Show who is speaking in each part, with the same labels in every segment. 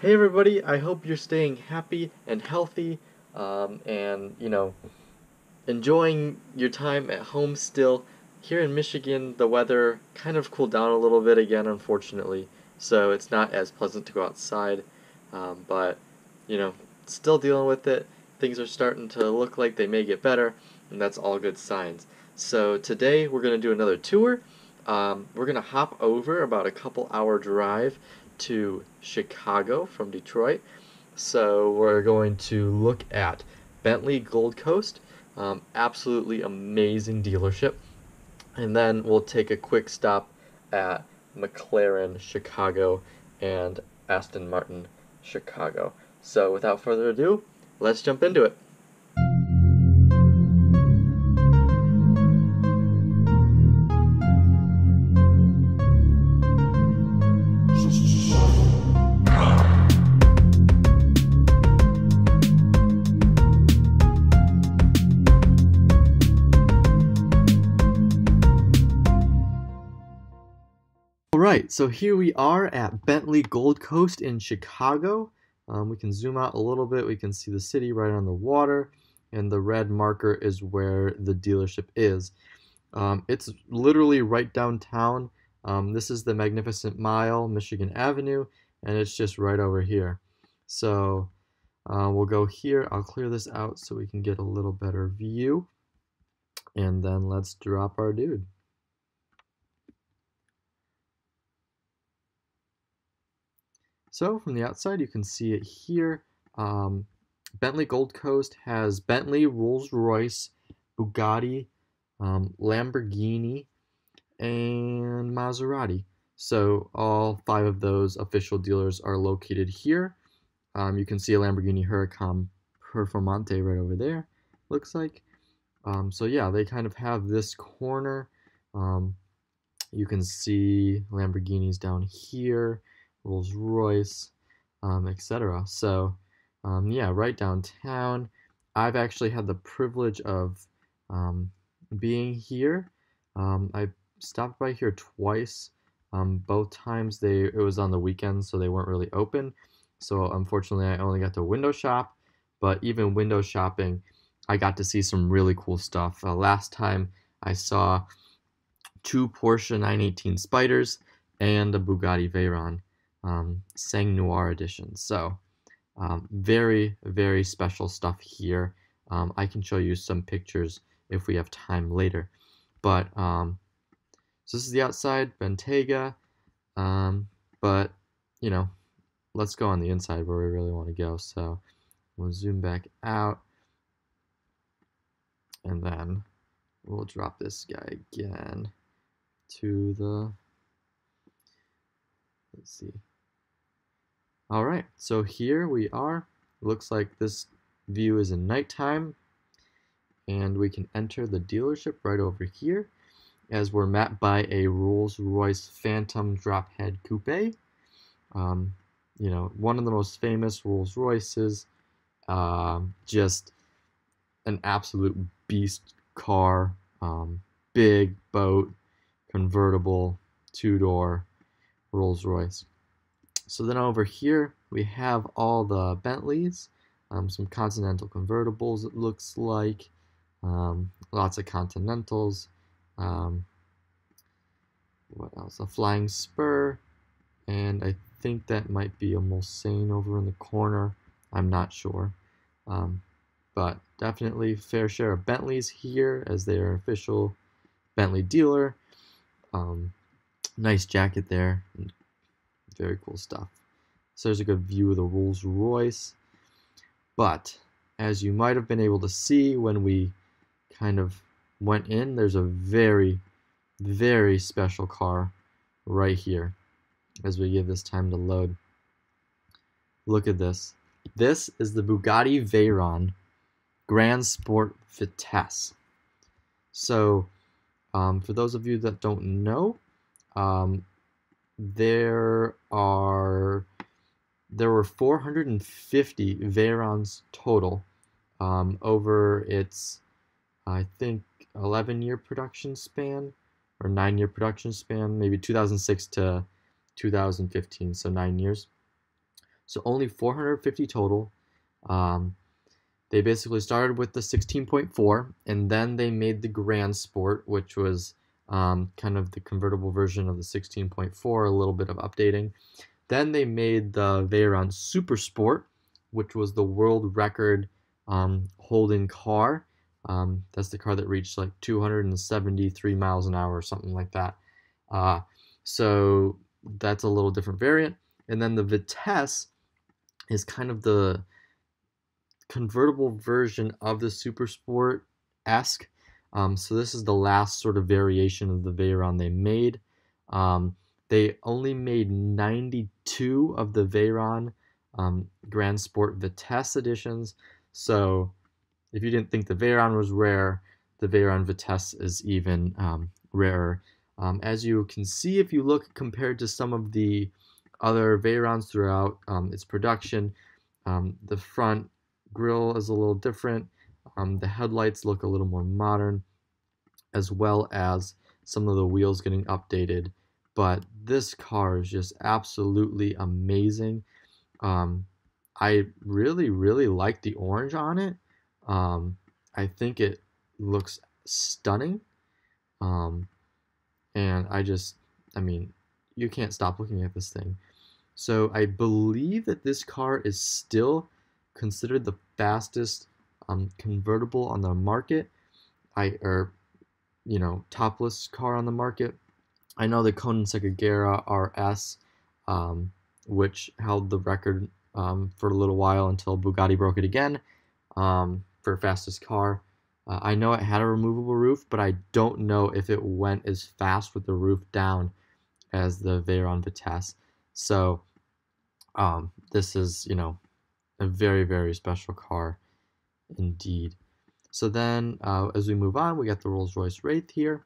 Speaker 1: Hey everybody, I hope you're staying happy and healthy, and enjoying your time at home still. Here in Michigan, the weather kind of cooled down a little bit again, unfortunately, so it's not as pleasant to go outside, but you know, still dealing with it. Things are starting to look like they may get better, and that's all good signs. So today we're going to do another tour. We're going to hop over about a couple hour drive to Chicago from Detroit. So we're going to look at Bentley Gold Coast, absolutely amazing dealership. And then we'll take a quick stop at McLaren Chicago and Aston Martin Chicago. So without further ado, let's jump into it. Alright, so here we are at Bentley Gold Coast in Chicago. We can zoom out a little bit, we can see the city right on the water, and the red marker is where the dealership is. It's literally right downtown. This is the Magnificent Mile, Michigan Avenue, and it's just right over here. So we'll go here, I'll clear this out so we can get a little better view, and then let's drop our dude. So from the outside, you can see it here. Bentley Gold Coast has Bentley, Rolls-Royce, Bugatti, Lamborghini, and Maserati. So all 5 of those official dealers are located here. You can see a Lamborghini Huracan Performante right over there, looks like. So yeah, they kind of have this corner. You can see Lamborghinis down here, Rolls-Royce, etc. So yeah, right downtown. I've actually had the privilege of being here. I stopped by here twice. Both times it was on the weekend, so they weren't really open. So unfortunately, I only got to window shop. But even window shopping, I got to see some really cool stuff. Last time I saw 2 Porsche 918 Spyders and a Bugatti Veyron Noir edition. So very, very special stuff here. I can show you some pictures if we have time later. But so this is the outside, Bentayga. But you know, let's go on the inside where we really want to go. So we'll zoom back out, and then we'll drop this guy again to the, let's see. All right, so here we are. Looks like this view is in nighttime, and we can enter the dealership right over here as we're mapped by a Rolls-Royce Phantom drop head coupe. You know, one of the most famous Rolls-Royces, just an absolute beast car, big boat, convertible, 2-door Rolls-Royce. So then over here we have all the Bentleys, some Continental convertibles it looks like, lots of Continentals, what else, a Flying Spur, and I think that might be a Mulsanne over in the corner, I'm not sure, but definitely fair share of Bentleys here as they are an official Bentley dealer. Nice jacket there, very cool stuff. So there's a good view of the Rolls-Royce. But as you might have been able to see when we kind of went in, there's a very, very special car right here as we give this time to load. Look at this. This is the Bugatti Veyron Grand Sport Vitesse. So for those of you that don't know, there were 450 Veyrons total over its, I think, 11-year production span, or 9-year production span, maybe 2006 to 2015, so 9 years. So only 450 total. They basically started with the 16.4, and then they made the Grand Sport, which was kind of the convertible version of the 16.4, a little bit of updating. Then they made the Veyron Super Sport, which was the world record holding car. That's the car that reached like 273 miles an hour or something like that. So that's a little different variant. And then the Vitesse is kind of the convertible version of the Super Sport-esque. So this is the last sort of variation of the Veyron they made. They only made 92 of the Veyron Grand Sport Vitesse editions. So if you didn't think the Veyron was rare, the Veyron Vitesse is even rarer. As you can see, if you look compared to some of the other Veyrons throughout its production, the front grille is a little different. The headlights look a little more modern, as well as some of the wheels getting updated. But this car is just absolutely amazing. I really, really like the orange on it. I think it looks stunning. And I mean, you can't stop looking at this thing. So I believe that this car is still considered the fastest convertible on the market, topless car on the market. I know the Koenigsegg Agera RS, which held the record for a little while until Bugatti broke it again for fastest car. I know it had a removable roof, but I don't know if it went as fast with the roof down as the Veyron Vitesse. So this is, a very, very special car indeed. So then as we move on, we got the Rolls-Royce Wraith here.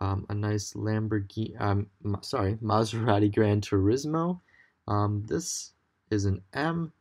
Speaker 1: A nice Maserati Granturismo. This is an M,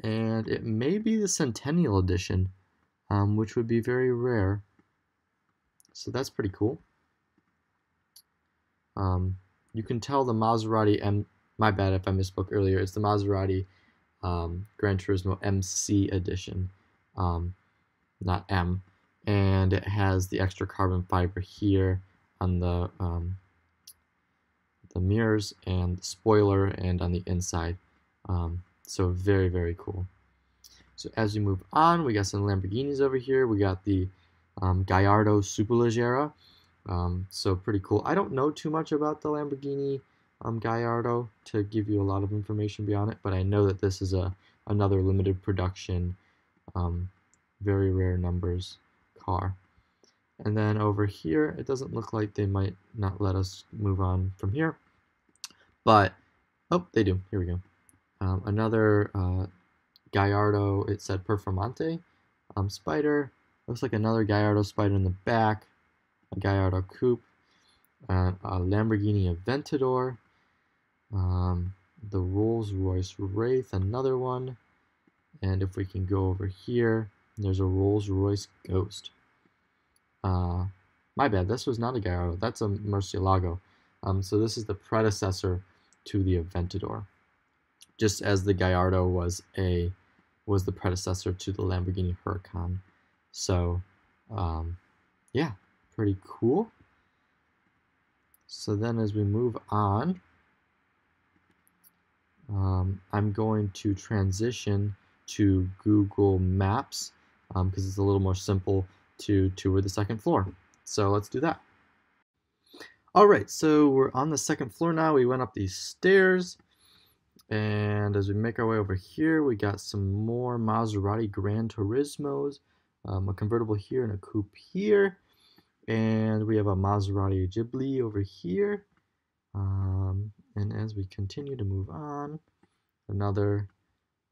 Speaker 1: and it may be the Centennial Edition, which would be very rare. So that's pretty cool. You can tell the Maserati my bad if I misspoke earlier, it's the Maserati Granturismo MC Edition, not M. And it has the extra carbon fiber here on the mirrors and the spoiler and on the inside. So very, very cool. So as we move on, we got some Lamborghinis over here. We got the Guyardo Superleggera. So pretty cool. I don't know too much about the Lamborghini Gallardo to give you a lot of information beyond it, but I know that this is another limited production, very rare numbers car. And then over here, it doesn't look like they might not let us move on from here, but oh, they do. Here we go. Another Guyardo. It said Performante Spider. Looks like another Guyardo Spider in the back. A Guyardo Coupe, a Lamborghini Aventador, the Rolls-Royce Wraith, another one, and if we can go over here, there's a Rolls-Royce Ghost. My bad, this was not a Guyardo, that's a Murcielago. So this is the predecessor to the Aventador, just as the Guyardo was the predecessor to the Lamborghini Huracan. So, yeah. Pretty cool. So then as we move on, I'm going to transition to Google Maps because it's a little more simple to tour the second floor. So let's do that. All right, so we're on the second floor now. We went up these stairs, and as we make our way over here, we got some more Maserati Granturismos, a convertible here and a coupe here. And we have a Maserati Ghibli over here. And as we continue to move on, another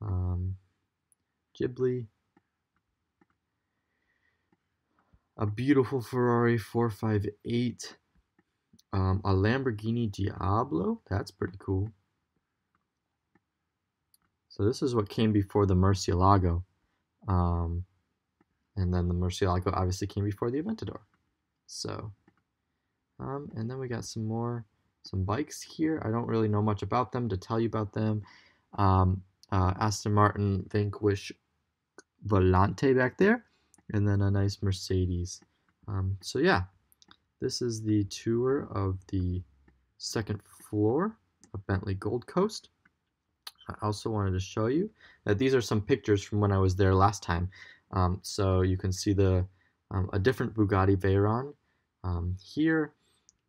Speaker 1: Ghibli. A beautiful Ferrari 458. A Lamborghini Diablo. That's pretty cool. So this is what came before the Murcielago. And then the Murcielago obviously came before the Aventador. So, and then we got some bikes here. I don't really know much about them to tell you about them. Aston Martin Vanquish Volante back there, and then a nice Mercedes. So yeah, this is the tour of the second floor of Bentley Gold Coast. I also wanted to show you that these are some pictures from when I was there last time. So you can see a different Bugatti Veyron here,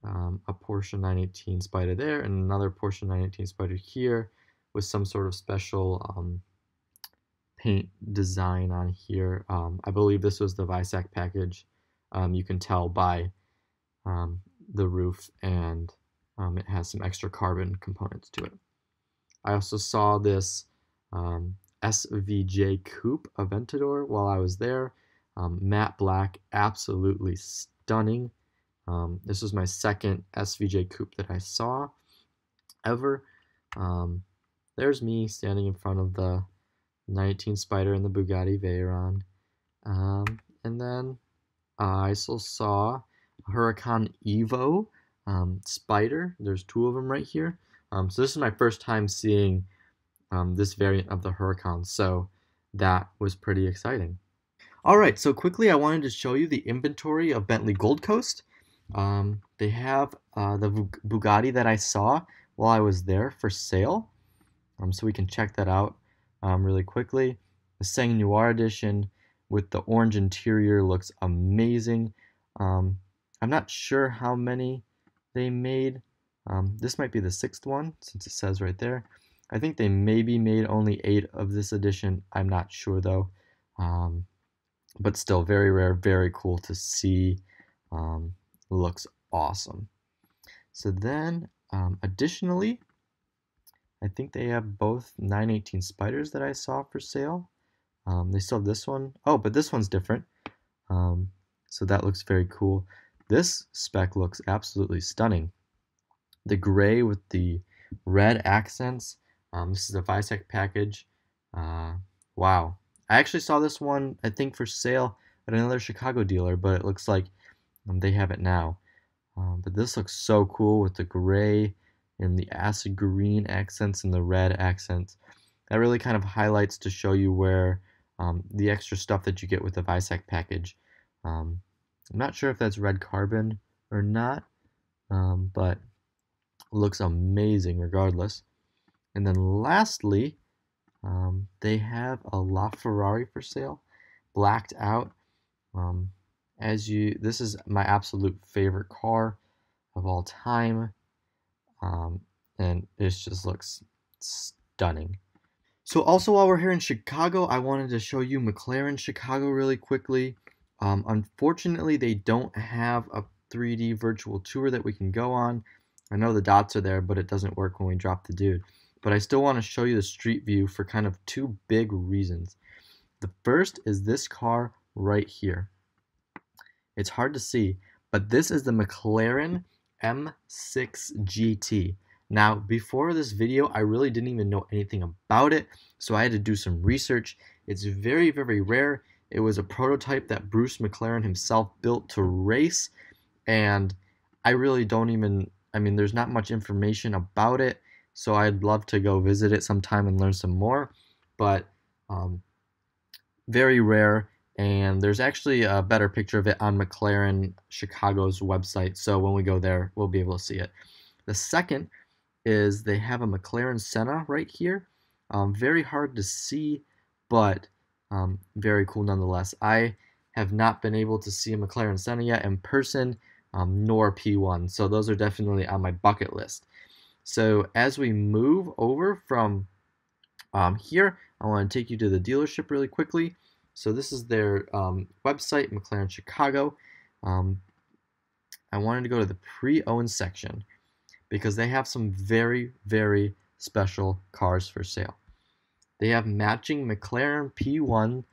Speaker 1: a Porsche 918 Spider there, and another Porsche 918 Spider here with some sort of special paint design on here. I believe this was the Visac package. You can tell by the roof, and it has some extra carbon components to it. I also saw this SVJ Coupe Aventador while I was there. Matte black, absolutely stunning. This was my second SVJ Coupe that I saw ever. There's me standing in front of the 19 Spider and the Bugatti Veyron. And then I also saw Huracan Evo Spider. There's two of them right here. So this is my first time seeing this variant of the Huracan, so that was pretty exciting. Alright, so quickly I wanted to show you the inventory of Bentley Gold Coast. They have the Bugatti that I saw while I was there for sale, so we can check that out really quickly. The Noir edition with the orange interior looks amazing. I'm not sure how many they made. This might be the 6th one, since it says right there. I think they maybe made only 8 of this edition. I'm not sure though. But still very rare, very cool to see. Looks awesome. So then, additionally, I think they have both 918 Spyders that I saw for sale. They still have this one. Oh, but this one's different. So that looks very cool. This spec looks absolutely stunning. The gray with the red accents. This is a Visac package. Wow. I actually saw this one, I think, for sale at another Chicago dealer, but it looks like they have it now. But this looks so cool with the gray and the acid green accents and the red accents. That really kind of highlights to show you where the extra stuff that you get with the Visac package. I'm not sure if that's red carbon or not, but looks amazing regardless. And then lastly, they have a LaFerrari for sale, blacked out. This is my absolute favorite car of all time, and this just looks stunning. So also while we're here in Chicago, I wanted to show you McLaren Chicago really quickly. Unfortunately, they don't have a 3D virtual tour that we can go on. I know the dots are there, but it doesn't work when we drop the dude. But I still want to show you the street view for kind of two big reasons. The first is this car right here. It's hard to see, but this is the McLaren M6 GT. Now, before this video, I really didn't even know anything about it, so I had to do some research. It's very, very rare. It was a prototype that Bruce McLaren himself built to race, and I really don't even, there's not much information about it, so I'd love to go visit it sometime and learn some more, but very rare, and there's actually a better picture of it on McLaren Chicago's website, so when we go there, we'll be able to see it. The second is they have a McLaren Senna right here. Very hard to see, but very cool nonetheless. I have not been able to see a McLaren Senna yet in person, nor P1, so those are definitely on my bucket list. So as we move over from here, I want to take you to the dealership really quickly. So this is their website, McLaren Chicago. I wanted to go to the pre-owned section because they have some very, very special cars for sale. They have matching McLaren P1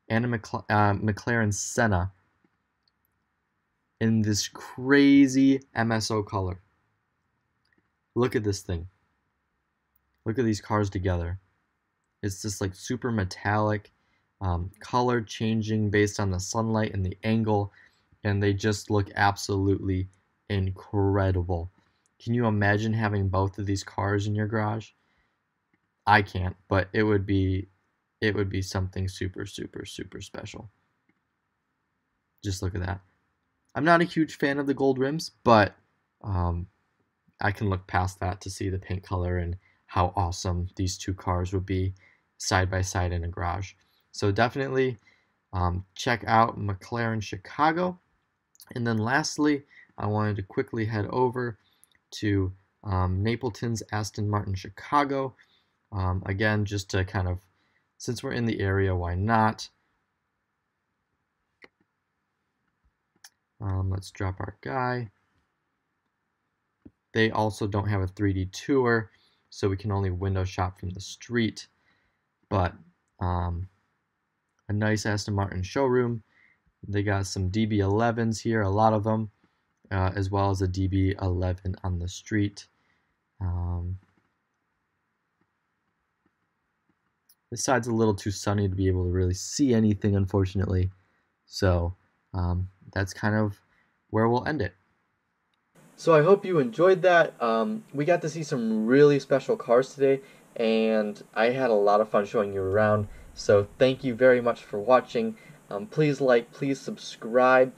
Speaker 1: and a McLaren Senna in this crazy MSO color. Look at this thing. Look at these cars together. It's just like super metallic, color changing based on the sunlight and the angle, and they just look absolutely incredible. Can you imagine having both of these cars in your garage? I can't, but it would be something super, super, super special. Just look at that. I'm not a huge fan of the gold rims, but I can look past that to see the paint color and how awesome these two cars would be side by side in a garage. So definitely check out McLaren Chicago. And then lastly, I wanted to quickly head over to Napleton's Aston Martin Chicago. Again, just to kind of, since we're in the area, why not? Let's drop our guy. They also don't have a 3D tour, so we can only window shop from the street. But a nice Aston Martin showroom. They got some DB11s here, a lot of them, as well as a DB11 on the street. This side's a little too sunny to be able to really see anything, unfortunately. So that's kind of where we'll end it. So I hope you enjoyed that. We got to see some really special cars today, and I had a lot of fun showing you around. So thank you very much for watching. Please like, please subscribe,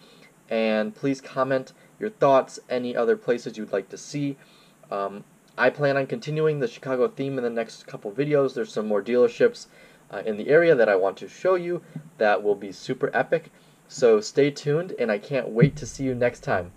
Speaker 1: and please comment your thoughts, any other places you'd like to see. I plan on continuing the Chicago theme in the next couple videos. There's some more dealerships in the area that I want to show you that will be super epic. So stay tuned, and I can't wait to see you next time.